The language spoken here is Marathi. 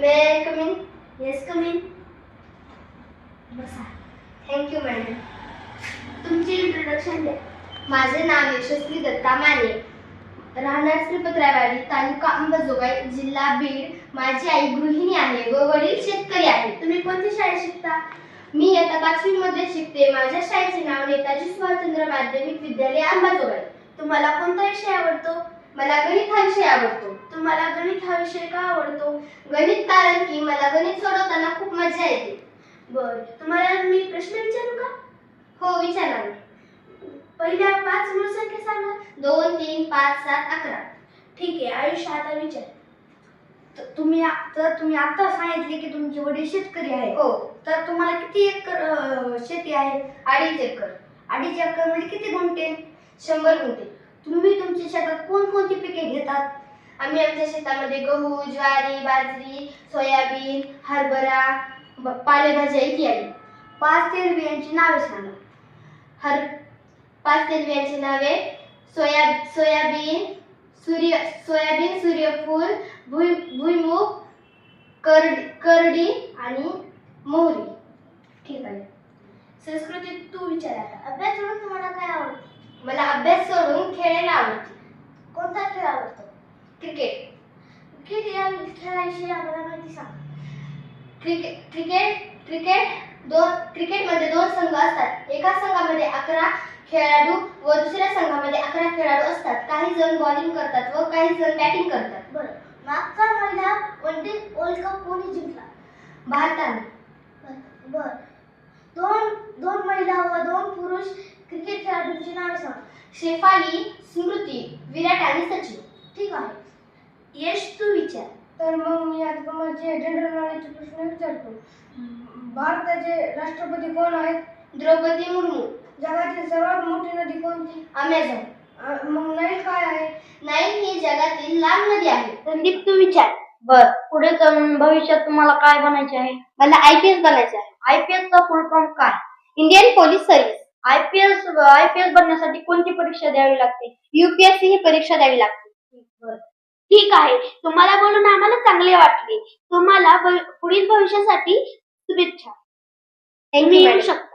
May I come in? Yes come in. बसा. Thank you madam. तुमचे इंट्रोडक्शन द्या. माझे नाव यशस्वी दत्ता माने, राहणार श्रीपत्रावाडी, तालुका अंबाजोगाई, जिल्हा बीड. माझी आई गृहिणी आहे व वडील शेतकरी आहेत. तुम्ही कोणत्या शाळेत शिकता? मी इयत्ता 5वी मध्ये शिकते. माझ्या शाळेचे नाव नेताजी सुभाषचंद्र माध्यमिक विद्यालय अंबाजोगाई. तुम्हाला कोणता विषय आवडतो? मला गणित हा विषय आवडतो. तुम्हाला गणित हा विषय का आवडतो? गणित कारण की मला गणित सोडवताना खूप मजा येते. बर, तुम्हाला मी प्रश्न विचारू का? हो, विचारा ना. पहिल्या 5 मूळ संख्या सांगा. 2, 3, 5, 7, 11. ठीक आहे, आयुष आता विचार. तुम्ही आता सांगितले की तुमचे वडील शेतकरी आहे. हो. तर तुम्हाला किती एकर शेती आहे? 2.5 एकर. 2.5 एकर म्हणजे किती गुंठे? 100 गुंठे. तुम्ही तुमच्या शेतात कोणकोणती पिके घेतात? आम्ही आमच्या शेतामध्ये गहू, ज्वारी, बाजरी, सोयाबीन, हरभरा, पालेभाज्या इत्यादी. 5 तेलबियांची नावे सांगा. 5 तेलबियांची नावे: सोयाबीन, सूर्यफूल, भुईमूग, करडी आणि मोहरी. ठीक आहे. संस्कृती तू विचार आता. अभ्यास सोडून तुम्हाला काय आवडतं? मला अभ्यास सोडून खेळायला आवडते. कोणता खेळ आवडतो? क्रिकेट. क्रिकेट या खेळाविषयी आम्हाला माहिती सांग. क्रिकेटमध्ये 2 संघ असतात. एका संघामध्ये 11 खेळाडू व दुसऱ्या संघामध्ये 11 खेळाडू असतात. काही जण बॉलिंग करतात व काही जण बॅटिंग करतात. बरं, मागचा महिला वन डे वर्ल्ड कप कोणी जिंकला? भारताने. बर, दोन महिला व 2 पुरुष क्रिकेट खेळाडूंची नावे सांग. शेफाली, स्मृती, विराट आणि सचिन. ठीक आहे. यश तू विचार. तर मग मी आता तुम्हाला जनरल नॉलेजचे प्रश्न विचारतो. भारताचे राष्ट्रपती कोण आहेत? द्रौपदी मुर्मू. जगातील सर्वात मोठी नदी कोणती? अमेझॉन. मग नाईल काय आहे? नाईल ही जगातील लांब नदी आहे. संदीप तू विचार. बर, पुढे भविष्यात तुम्हाला काय बनायचे आहे? मला IPS बनायचे आहे. IPS चा फुल फॉर्म काय? Indian police service. IPS बनण्यासाठी कोणती परीक्षा द्यावी लागते? UPSC ही परीक्षा द्यावी लागते. ठीक आहे. तुम्हाला बोलून आम्हाला चांगले वाटले. तुम्हाला पुढील भविष्यासाठी शुभेच्छा. थँक्यू तुम्ही येऊ मॅडम. शकता.